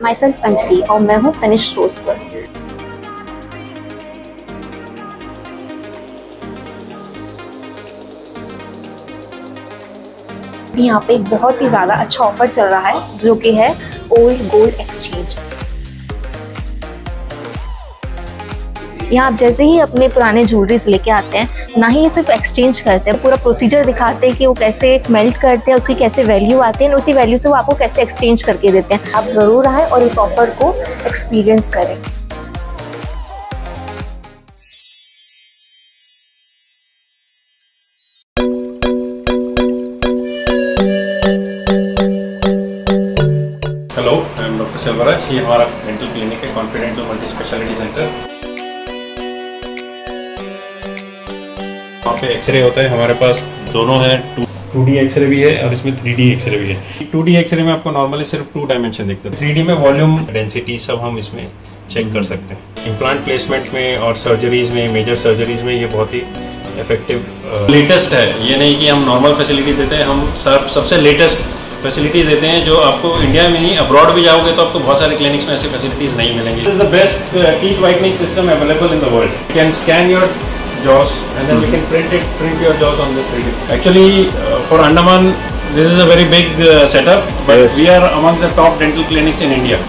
My self Anjali और मैं हूँ तनिष्क रोज पर। यहाँ पे एक बहुत ही ज़्यादा अच्छा ऑफर चल रहा है जो कि है ओल्ड गोल्ड एक्सचेंज। यहाँ आप जैसे ही अपने पुराने ज्वेलरीज लेके आते हैं, ना ही ये सिर्फ एक्सचेंज करते हैं, पूरा प्रोसीजर दिखाते हैं कि वो कैसे मेल्ट करते हैं, उसकी कैसे वैल्यू आती है, उसी वैल्यू से वो आपको कैसे एक्सचेंज करके देते हैं। आप ज़रूर आएँ और इस ऑफर को एक्सपीरियंस करें। Hello, I am doctor Selvaraj. ये हमारा डेंटल क्लिनिक है, कॉन्फिडेंटल मल्टी स्पेशलिटी सेंटर। वहाँ पे एक्सरे होता है, हमारे पास दोनों हैं, 2D एक्सरे भी है और इसमें 3D एक्सरे भी है। 2D एक्सरे में आपको नॉर्मली सिर्फ 2 डायमेंशन दिखता है, 3D में वॉल्यूम, डेंसिटी सब हम इसमें चेक कर सकते हैं। इम्प्लांट प्लेसमेंट में और सर्जरीज में, मेजर सर्जरीज में ये बहुत ही इफेक्टिव लेटेस्ट है। ये नहीं कि हम नॉर्मल फैसिलिटी देते हैं, हम सबसे लेटेस्ट फैसिलिटी देते हैं जो आपको इंडिया में ही, अब्रॉड भी जाओगे तो आपको बहुत सारे क्लिनिक्स में ऐसी फैसिलिटीज नहीं मिलेंगी। This is the best teeth whitening system available in the world. You can scan your jaws and then we can print your jaws on this 3D. Actually, for Andaman, this is a very big setup, but yes, we are amongst the top dental clinics in India.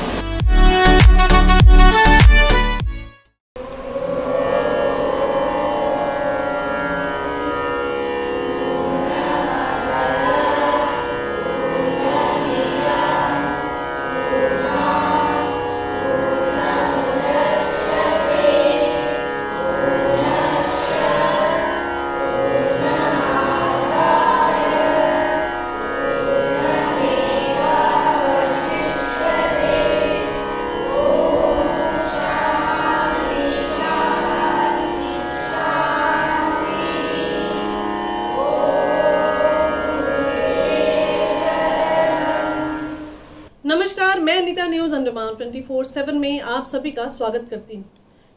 नमस्कार, मैं Anita news Andaman 24/7 में आप सभी का स्वागत करती हूँ।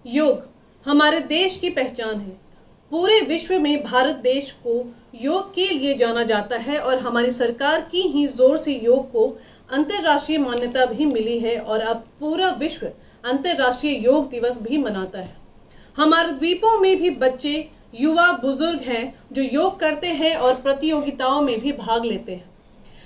योग हमारे देश की पहचान है। पूरे विश्व में भारत देश को योग के लिए जाना जाता है और हमारी सरकार की ही जोर से योग को अंतर्राष्ट्रीय मान्यता भी मिली है और अब पूरा विश्व अंतर्राष्ट्रीय योग दिवस भी मनाता है। हमारे द्वीपों में भी बच्चे, युवा, बुजुर्ग हैं जो योग करते हैं और प्रतियोगिताओं में भी भाग लेते हैं,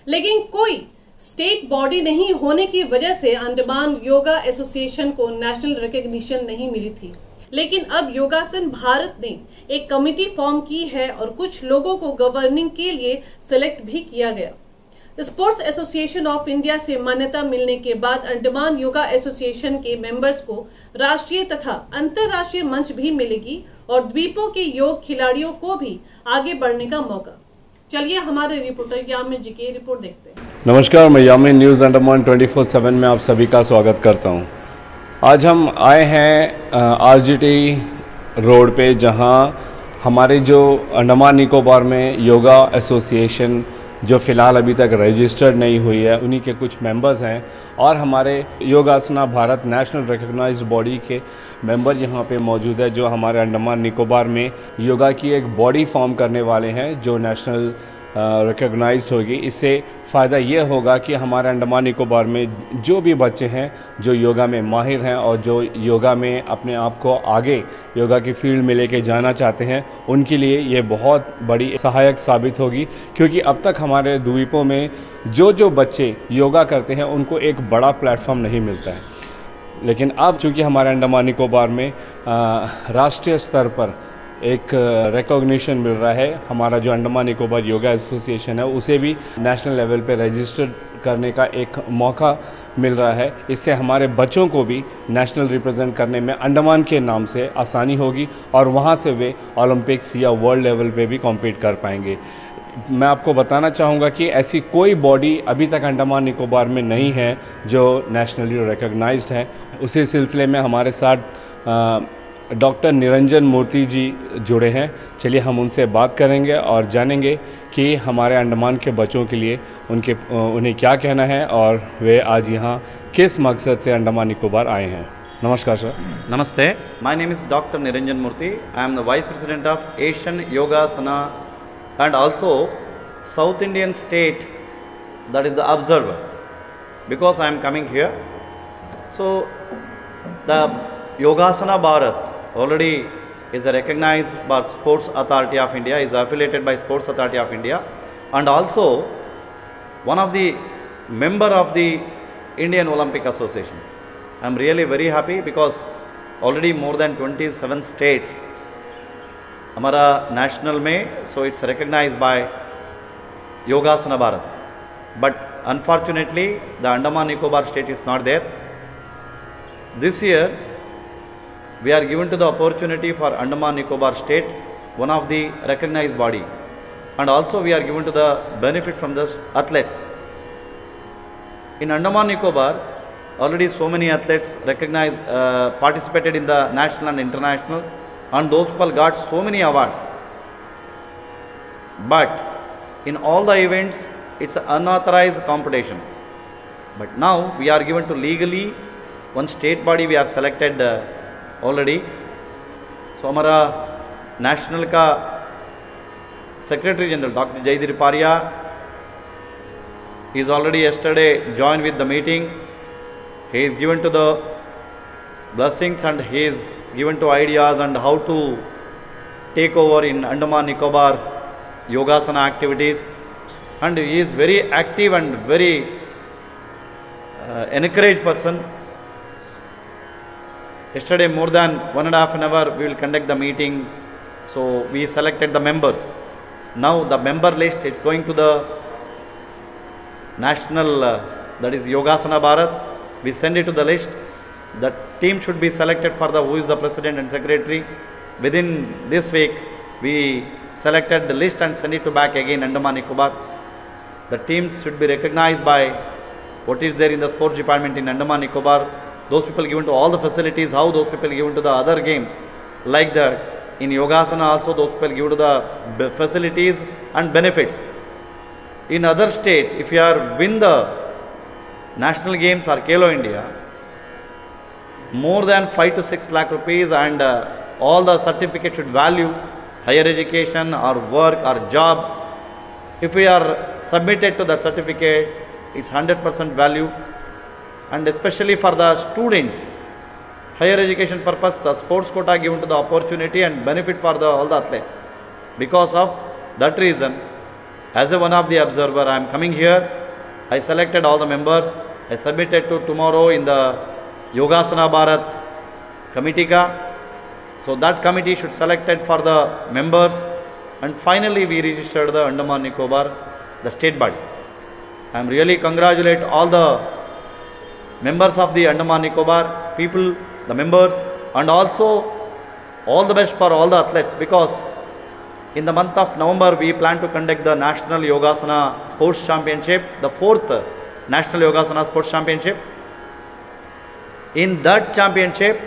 लेकिन कोई स्टेट बॉडी नहीं होने की वजह से अंडमान योगा एसोसिएशन को नेशनल रिकॉग्निशन नहीं मिली थी। लेकिन अब योगासन भारत ने एक कमेटी फॉर्म की है और कुछ लोगों को गवर्निंग के लिए सिलेक्ट भी किया गया। स्पोर्ट्स एसोसिएशन ऑफ इंडिया से मान्यता मिलने के बाद अंडमान योगा एसोसिएशन के मेंबर्स को राष्ट्रीय तथा अंतर्राष्ट्रीय मंच भी मिलेगी और द्वीपों के योग खिलाड़ियों को भी आगे बढ़ने का मौका। चलिए हमारे रिपोर्टर यामिन जी की रिपोर्ट देखते हैं। नमस्कार, मैं यामिन न्यूज़ अंडमान 24/7 में आप सभी का स्वागत करता हूं। आज हम आए हैं आरजीटी रोड पे, जहां हमारे जो अंडमान निकोबार में योगा एसोसिएशन जो फ़िलहाल अभी तक रजिस्टर्ड नहीं हुई है, उन्हीं के कुछ मेंबर्स हैं और हमारे योगासना भारत नेशनल रिकॉग्नाइज्ड बॉडी के मेंबर यहाँ पे मौजूद है, जो हमारे अंडमान निकोबार में योगा की एक बॉडी फॉर्म करने वाले हैं जो नेशनल रिकॉग्नाइज्ड होगी। इससे फ़ायदा ये होगा कि हमारे अंडमान निकोबार में जो भी बच्चे हैं जो योगा में माहिर हैं और जो योगा में अपने आप को आगे योगा की फील्ड में लेके जाना चाहते हैं, उनके लिए ये बहुत बड़ी सहायक साबित होगी, क्योंकि अब तक हमारे द्वीपों में जो बच्चे योगा करते हैं उनको एक बड़ा प्लेटफॉर्म नहीं मिलता है। लेकिन अब चूँकि हमारे अंडमान निकोबार में राष्ट्रीय स्तर पर एक रिकॉग्निशन मिल रहा है, हमारा जो अंडमान निकोबार योगा एसोसिएशन है उसे भी नेशनल लेवल पे रजिस्टर्ड करने का एक मौका मिल रहा है। इससे हमारे बच्चों को भी नेशनल रिप्रेजेंट करने में अंडमान के नाम से आसानी होगी और वहाँ से वे ओलंपिक्स या वर्ल्ड लेवल पे भी कॉम्पीट कर पाएंगे। मैं आपको बताना चाहूँगा कि ऐसी कोई बॉडी अभी तक अंडमान निकोबार में नहीं है जो नेशनली रिकॉग्नाइज्ड है। उसी सिलसिले में हमारे साथ डॉक्टर निरंजन मूर्ति जी जुड़े हैं। चलिए हम उनसे बात करेंगे और जानेंगे कि हमारे अंडमान के बच्चों के लिए उन्हें क्या कहना है और वे आज यहाँ किस मकसद से अंडमान निकोबार आए हैं। नमस्कार sir. Namaste. My name is Dr. Niranjan Murthy. I am the Vice President of Asian Yogasana and also South Indian State, that is the observer. Because I am coming here, So the Yogasana Bharat already is recognized by Sports Authority of India, is affiliated by Sports Authority of India, and also one of the member of the Indian Olympic Association. I am really very happy because already more than 27 states हमारा national में, so it's recognized by Yogasana Bharat. But unfortunately the Andaman Nicobar state is not there. This year we are given to the opportunity for Andaman Nicobar state, one of the recognized body, and also we are given to the benefit from the athletes. In Andaman Nicobar already so many athletes recognized, participated in the national and international, and those people got so many awards. But in all the events it's an unauthorized competition. But now we are given to legally one state body we are selected already. So हमारा national का Secretary General Dr. Jaidir Paria is already yesterday joined with the meeting. He is given to the blessings and he is given to ideas and how to take over in Andaman Nicobar Yogasana activities, and he is very active and very encouraged person. Yesterday more than 1.5 hours we will conduct the meeting, so we selected the members. Now the member list is going to the national, that is Yogasana Bharat. We send it to the list. The team should be selected for the who is the president and secretary. Within this week we selected the list and send it to back again Andaman Nicobar. The teams should be recognized by what is there in the sports department in Andaman Nicobar. Those people given to all the facilities, how those people given to the other games. Like that in Yogasana also those people given to the facilities and benefits. In other state, if you are win the national games or Khelo India, more than 5 to 6 lakh rupees, and all the certificate should value higher education or work or job. If we are submitted to that certificate, it's 100% value, and especially for the students, higher education purpose, sports quota given to the opportunity and benefit for all the athletes. Because of that reason, as one of the observer, I am coming here. I selected all the members. I submitted to tomorrow in the Yogasana Bharat committee ka. So that committee should selected for the members, and finally we registered the Andaman Nicobar, the state body. I am really congratulate all the members of the Andaman Nicobar people, the members, and also all the best for all the athletes, because in the month of November we plan to conduct the National Yogasana Sports Championship, the 4th National Yogasana Sports Championship. In that championship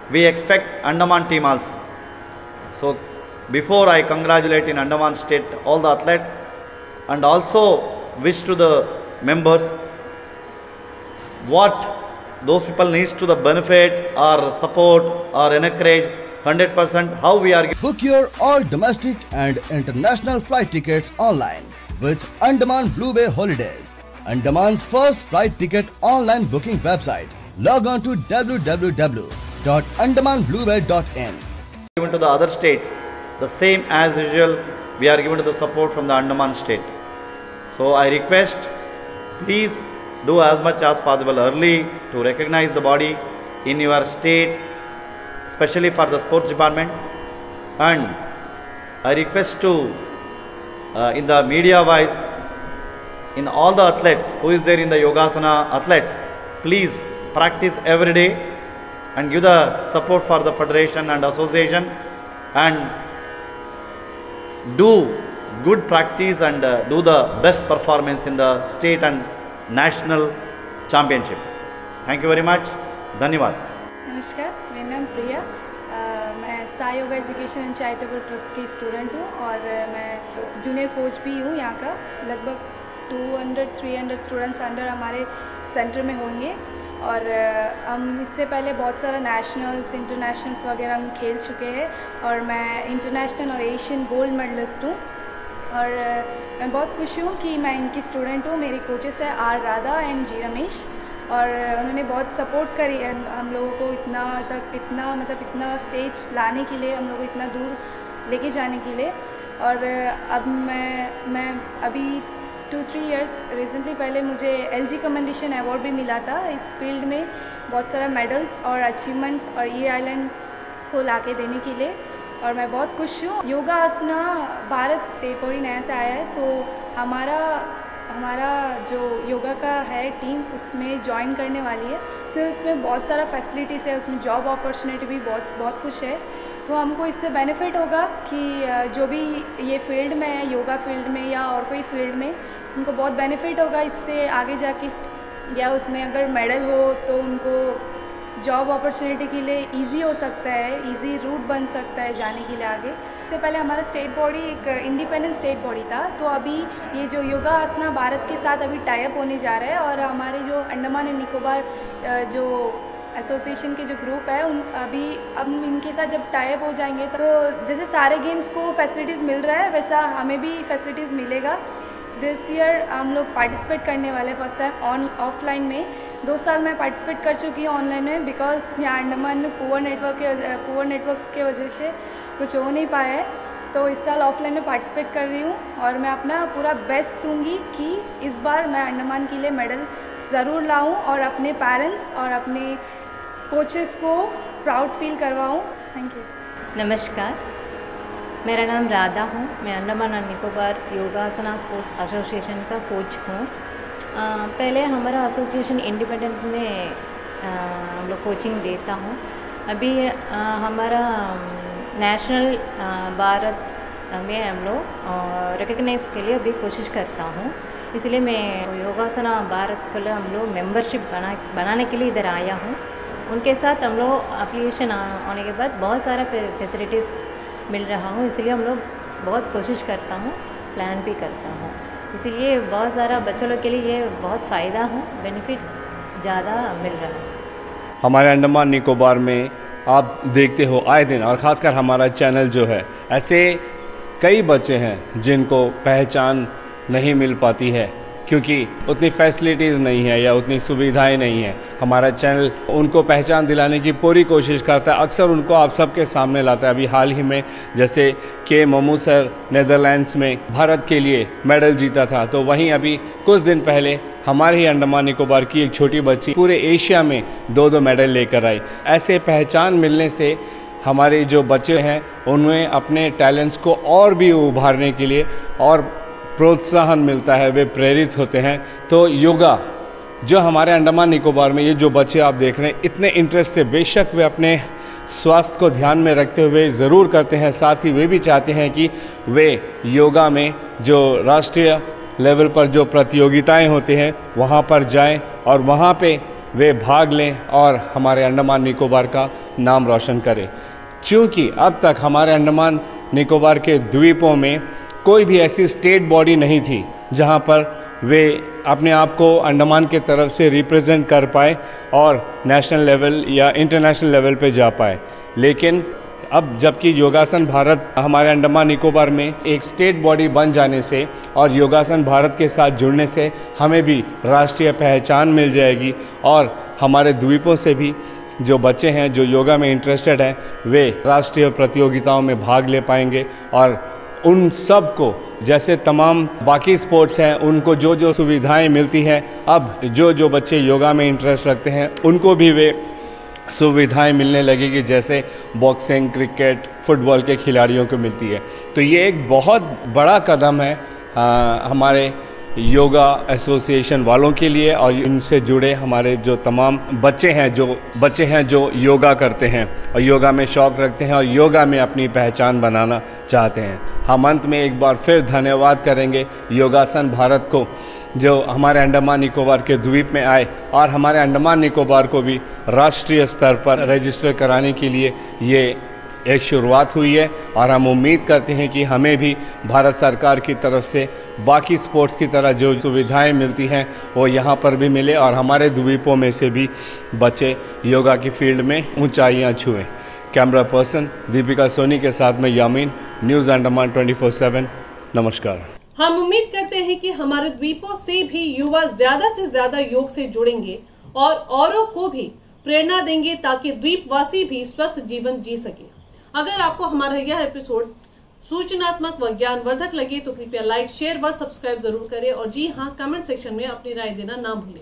we expect Andaman team also. So before I congratulate in Andaman state all the athletes, and also wish to the members what those people needs to the benefit or support or encourage 100%, how we are. Book your all domestic and international flight tickets online with Andaman Blue Bay Holidays, Andaman's first flight ticket online booking website. Log on to www.andamanbluebay.in. Given to the other states, the same as usual, we are given to the support from the Andaman state. So I request, please do as much as possible early to recognize the body in your state, especially for the sports department. And I request to in the media wise, in all the athletes who is there in the Yogasana athletes, please practice every day and give the support for the federation and association, and do good practice and do the best performance in the state and national championship. Thank you very much. धन्यवाद. नमस्कार, मेरा नाम प्रिया, मैं Sai yoga education and charitable trust की student हूँ और मैं junior coach भी हूँ यहाँ का. लगभग 200-300 स्टूडेंट्स अंडर हमारे सेंटर में होंगे और हम इससे पहले बहुत सारा नेशनल्स इंटरनेशनल्स वगैरह हम खेल चुके हैं और मैं इंटरनेशनल और एशियन गोल्ड मेडलिस्ट हूँ और मैं बहुत खुश हूँ कि मैं इनकी स्टूडेंट हूँ. मेरी कोचेस है आर राधा एंड जी रमेश और उन्होंने बहुत सपोर्ट करी है हम लोगों को इतना स्टेज लाने के लिए, हम लोगों को इतना दूर लेके जाने के लिए। और अब मैं अभी 2-3 इयर्स रिसेंटली पहले मुझे LG कमेंडेशन अवार्ड भी मिला था इस फील्ड में, बहुत सारा मेडल्स और अचीवमेंट और ये आइलैंड को ला के देने के लिए, और मैं बहुत खुश हूँ। योगा आसना भारत स्टेट बॉडी नया से आया है, तो हमारा जो योगा का है टीम उसमें ज्वाइन करने वाली है। सो उसमें बहुत सारा फैसिलिटीज़ है, उसमें जॉब अपॉर्चुनिटी भी बहुत कुछ है। तो हमको इससे बेनिफिट होगा कि जो भी ये फील्ड में है, योगा फील्ड में या और कोई फील्ड में, उनको बहुत बेनिफिट होगा इससे आगे जाके, या उसमें अगर मेडल हो तो उनको जॉब अपॉर्चुनिटी के लिए इजी हो सकता है, इजी रूट बन सकता है जाने के लिए आगे। इससे पहले हमारा स्टेट बॉडी एक इंडिपेंडेंट स्टेट बॉडी था, तो अभी ये जो योगा आसना भारत के साथ अभी टाई अप होने जा रहा है, और हमारे जो अंडमान एंड निकोबार जो एसोसिएशन के जो ग्रुप है अब इनके साथ जब टाई अप हो जाएंगे, तो जैसे सारे गेम्स को फैसिलिटीज़ मिल रहा है वैसा हमें भी फैसिलिटीज़ मिलेगा। दिस ईयर हम लोग पार्टिसिपेट करने वाले फर्स्ट टाइम ऑफलाइन में। 2 साल मैं पार्टिसिपेट कर चुकी हूँ ऑनलाइन में, बिकॉज यहाँ अंडमान में पुअर नेटवर्क के वजह से कुछ हो नहीं पाया है। तो इस साल ऑफलाइन में पार्टिसिपेट कर रही हूँ, और मैं अपना पूरा बेस्ट दूँगी कि इस बार मैं अंडमान के लिए मेडल ज़रूर लाऊँ और अपने पेरेंट्स और अपने कोचेस को प्राउड फील करवाऊँ। Thank you. नमस्कार, मेरा नाम राधा हूँ। मैं Andaman and Nicobar Yogasana sports association का कोच हूँ। पहले हमारा एसोसिएशन इंडिपेंडेंट में हम लोग कोचिंग देता हूँ। अभी हमारा नेशनल भारत में हम लोग रिकग्नाइज के लिए अभी कोशिश करता हूँ, इसलिए मैं योगासना भारत के लिए हम लोग मेंबरशिप बनाने के लिए इधर आया हूँ। उनके साथ हम लोग एफिलिएशन होने के बाद बहुत सारा फैसिलिटीज़ मिल रहा हूँ, इसलिए हम लोग बहुत कोशिश करता हूँ, प्लान भी करता हूँ। इसीलिए बहुत सारा बच्चों लोग के लिए ये बहुत फ़ायदा हो, बेनिफिट ज़्यादा मिल रहा है। हमारे अंडमान निकोबार में आप देखते हो आए दिन, और ख़ासकर हमारा चैनल जो है, ऐसे कई बच्चे हैं जिनको पहचान नहीं मिल पाती है क्योंकि उतनी फैसिलिटीज़ नहीं है या उतनी सुविधाएं नहीं है। हमारा चैनल उनको पहचान दिलाने की पूरी कोशिश करता है, अक्सर उनको आप सबके सामने लाता है। अभी हाल ही में जैसे के मोमू सर नेदरलैंड्स में भारत के लिए मेडल जीता था, तो वहीं अभी कुछ दिन पहले हमारे ही अंडमान निकोबार की एक छोटी बच्ची पूरे एशिया में 2 मेडल लेकर आई। ऐसे पहचान मिलने से हमारे जो बच्चे हैं उनमें अपने टैलेंट्स को और भी उभारने के लिए और प्रोत्साहन मिलता है, वे प्रेरित होते हैं। तो योगा जो हमारे अंडमान निकोबार में ये जो बच्चे आप देख रहे हैं, इतने इंटरेस्ट से, बेशक वे अपने स्वास्थ्य को ध्यान में रखते हुए ज़रूर करते हैं, साथ ही वे भी चाहते हैं कि वे योगा में जो राष्ट्रीय लेवल पर जो प्रतियोगिताएं होती हैं वहाँ पर जाएं और वहाँ पे वे भाग लें और हमारे अंडमान निकोबार का नाम रोशन करें। क्योंकि अब तक हमारे अंडमान निकोबार के द्वीपों में कोई भी ऐसी स्टेट बॉडी नहीं थी जहां पर वे अपने आप को अंडमान के तरफ से रिप्रेजेंट कर पाए और नेशनल लेवल या इंटरनेशनल लेवल पे जा पाए। लेकिन अब जबकि योगासन भारत हमारे अंडमान निकोबार में एक स्टेट बॉडी बन जाने से और योगासन भारत के साथ जुड़ने से हमें भी राष्ट्रीय पहचान मिल जाएगी, और हमारे द्वीपों से भी जो बच्चे हैं जो योगा में इंटरेस्टेड हैं वे राष्ट्रीय प्रतियोगिताओं में भाग ले पाएंगे। और उन सब को जैसे तमाम बाकी स्पोर्ट्स हैं उनको जो जो सुविधाएं मिलती हैं, अब जो जो बच्चे योगा में इंटरेस्ट रखते हैं उनको भी वे सुविधाएं मिलने लगेगी, जैसे बॉक्सिंग, क्रिकेट, फुटबॉल के खिलाड़ियों को मिलती है। तो ये एक बहुत बड़ा कदम है हमारे योगा एसोसिएशन वालों के लिए और इनसे जुड़े हमारे जो तमाम बच्चे हैं जो योगा करते हैं और योगा में शौक़ रखते हैं और योगा में अपनी पहचान बनाना चाहते हैं। हम अंत में एक बार फिर धन्यवाद करेंगे योगासन भारत को जो हमारे अंडमान निकोबार के द्वीप में आए और हमारे अंडमान निकोबार को भी राष्ट्रीय स्तर पर रजिस्टर कराने के लिए ये एक शुरुआत हुई है। और हम उम्मीद करते हैं कि हमें भी भारत सरकार की तरफ से बाकी स्पोर्ट्स की तरह जो सुविधाएं मिलती हैं वो यहाँ पर भी मिले और हमारे द्वीपों में से भी बच्चे योगा की फील्ड में ऊंचाइयाँ छुएं। कैमरा पर्सन दीपिका सोनी के साथ में यामीन, न्यूज़ अंडमान 24/7। नमस्कार। हम उम्मीद करते हैं कि हमारे द्वीपों से भी युवा ज्यादा से ज्यादा योग से जुड़ेंगे और औरों को भी प्रेरणा देंगे ताकि द्वीपवासी भी स्वस्थ जीवन जी सके। अगर आपको हमारा यह एपिसोड सूचनात्मक व ज्ञानवर्धक लगे तो कृपया लाइक, शेयर व सब्सक्राइब जरूर करें और जी हाँ, कमेंट सेक्शन में अपनी राय देना ना भूलें।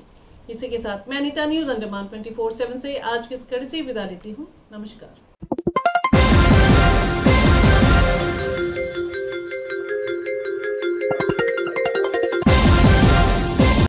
इसी के साथ मैं अनीता न्यूज अंडमान 24/7 से आज की इस कड़ी से विदा लेती हूँ। नमस्कार।